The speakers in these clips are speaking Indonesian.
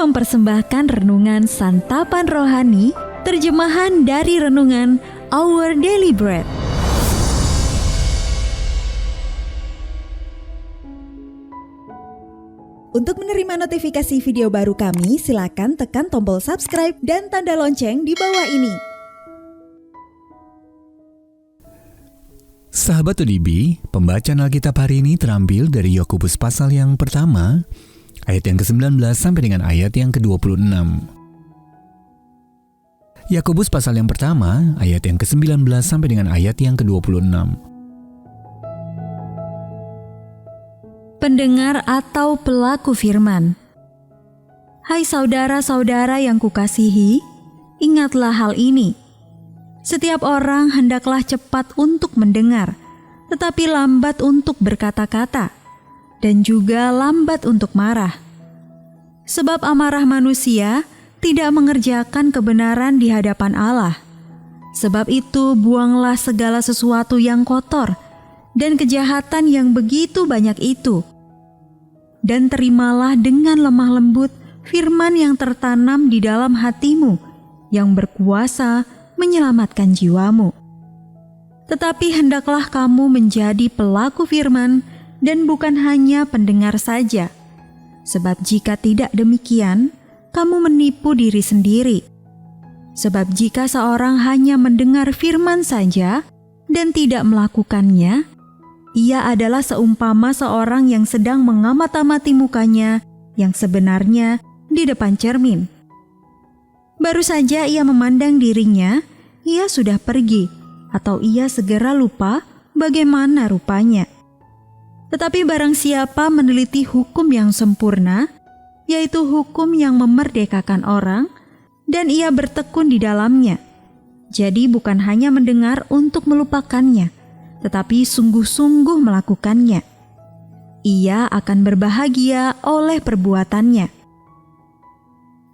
mempersembahkan renungan Santapan Rohani, terjemahan dari renungan Our Daily Bread. Untuk menerima notifikasi video baru kami, silakan tekan tombol subscribe dan tanda lonceng di bawah ini. Sahabat ODB, pembacaan Alkitab hari ini terambil dari Yakobus pasal yang pertama, ayat yang ke-19 sampai dengan ayat yang ke-26. Yakobus pasal yang pertama, ayat yang ke-19 sampai dengan ayat yang ke-26. Pendengar atau pelaku firman. Hai saudara-saudara yang kukasihi, ingatlah hal ini. Setiap orang hendaklah cepat untuk mendengar, tetapi lambat untuk berkata-kata, dan juga lambat untuk marah. Sebab amarah manusia tidak mengerjakan kebenaran di hadapan Allah. Sebab itu buanglah segala sesuatu yang kotor dan kejahatan yang begitu banyak itu. Dan terimalah dengan lemah lembut firman yang tertanam di dalam hatimu, yang berkuasa menyelamatkan jiwamu. Tetapi hendaklah kamu menjadi pelaku firman dan bukan hanya pendengar saja. Sebab jika tidak demikian, kamu menipu diri sendiri. Sebab jika seorang hanya mendengar firman saja dan tidak melakukannya, ia adalah seumpama seorang yang sedang mengamat-amati mukanya yang sebenarnya di depan cermin. Baru saja ia memandang dirinya, ia sudah pergi, atau ia segera lupa bagaimana rupanya. Tetapi barang siapa meneliti hukum yang sempurna, yaitu hukum yang memerdekakan orang, dan ia bertekun di dalamnya. Jadi bukan hanya mendengar untuk melupakannya, tetapi sungguh-sungguh melakukannya. Ia akan berbahagia oleh perbuatannya.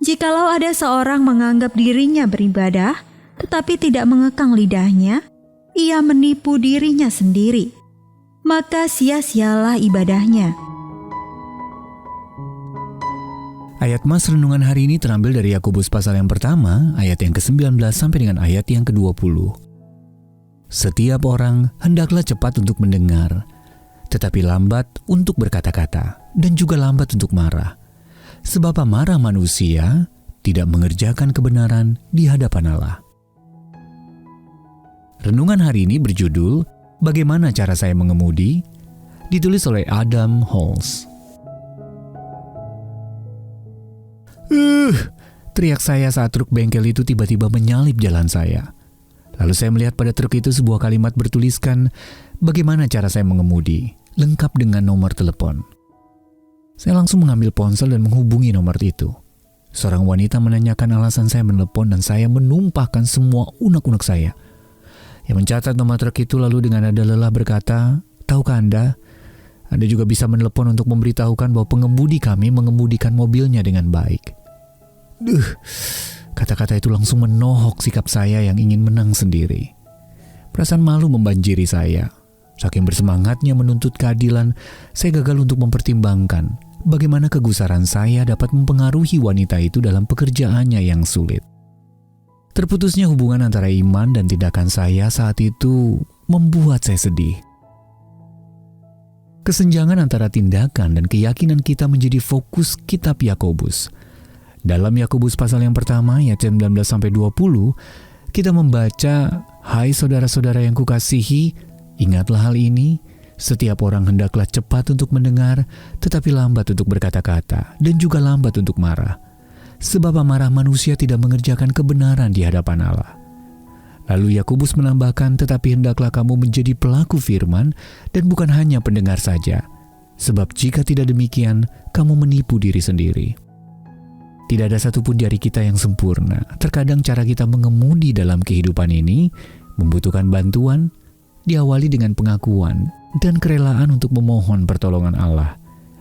Jikalau ada seorang menganggap dirinya beribadah, tetapi tidak mengekang lidahnya, ia menipu dirinya sendiri. Maka sia-sialah ibadahnya. Ayat mas renungan hari ini terambil dari Yakobus pasal yang pertama, ayat yang ke-19 sampai dengan ayat yang ke-20. Setiap orang hendaklah cepat untuk mendengar, tetapi lambat untuk berkata-kata, dan juga lambat untuk marah. Sebab amarah manusia tidak mengerjakan kebenaran di hadapan Allah. Renungan hari ini berjudul Bagaimana Cara Saya Mengemudi? Ditulis oleh Adam Holz. Teriak saya saat truk bengkel itu tiba-tiba menyalip jalan saya. Lalu saya melihat pada truk itu sebuah kalimat bertuliskan, bagaimana cara saya mengemudi, lengkap dengan nomor telepon. Saya langsung mengambil ponsel dan menghubungi nomor itu. Seorang wanita menanyakan alasan saya menelepon dan saya menumpahkan semua unek-unek saya. Yang mencatat nomor truk itu lalu dengan nada lelah berkata, tahukah Anda juga bisa menelepon untuk memberitahukan bahwa pengemudi kami mengemudikan mobilnya dengan baik. Kata-kata itu langsung menohok sikap saya yang ingin menang sendiri. Perasaan malu membanjiri saya. Saking bersemangatnya menuntut keadilan, saya gagal untuk mempertimbangkan bagaimana kegusaran saya dapat mempengaruhi wanita itu dalam pekerjaannya yang sulit. Terputusnya hubungan antara iman dan tindakan saya saat itu membuat saya sedih. Kesenjangan antara tindakan dan keyakinan kita menjadi fokus kitab Yakobus. Dalam Yakobus pasal yang pertama ayat 19-20, kita membaca, hai saudara-saudara yang kukasihi, ingatlah hal ini, setiap orang hendaklah cepat untuk mendengar, tetapi lambat untuk berkata-kata, dan juga lambat untuk marah. Sebab amarah manusia tidak mengerjakan kebenaran di hadapan Allah. Lalu Yakobus menambahkan, tetapi hendaklah kamu menjadi pelaku firman dan bukan hanya pendengar saja. Sebab jika tidak demikian, kamu menipu diri sendiri. Tidak ada satupun dari kita yang sempurna. Terkadang cara kita mengemudi dalam kehidupan ini membutuhkan bantuan, diawali dengan pengakuan dan kerelaan untuk memohon pertolongan Allah,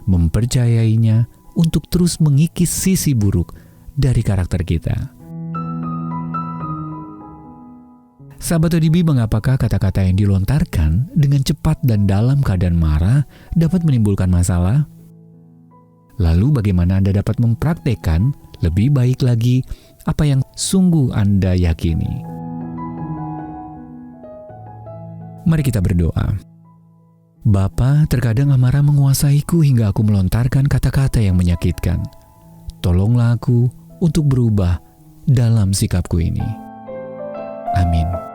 mempercayainya untuk terus mengikis sisi buruk dari karakter kita. Sahabat ODB, mengapakah kata-kata yang dilontarkan dengan cepat dan dalam keadaan marah dapat menimbulkan masalah? Lalu bagaimana Anda dapat mempraktekkan lebih baik lagi apa yang sungguh Anda yakini? Mari kita berdoa. Bapa, terkadang amarah menguasaiku hingga aku melontarkan kata-kata yang menyakitkan. Tolonglah aku untuk berubah dalam sikapku ini. Amin.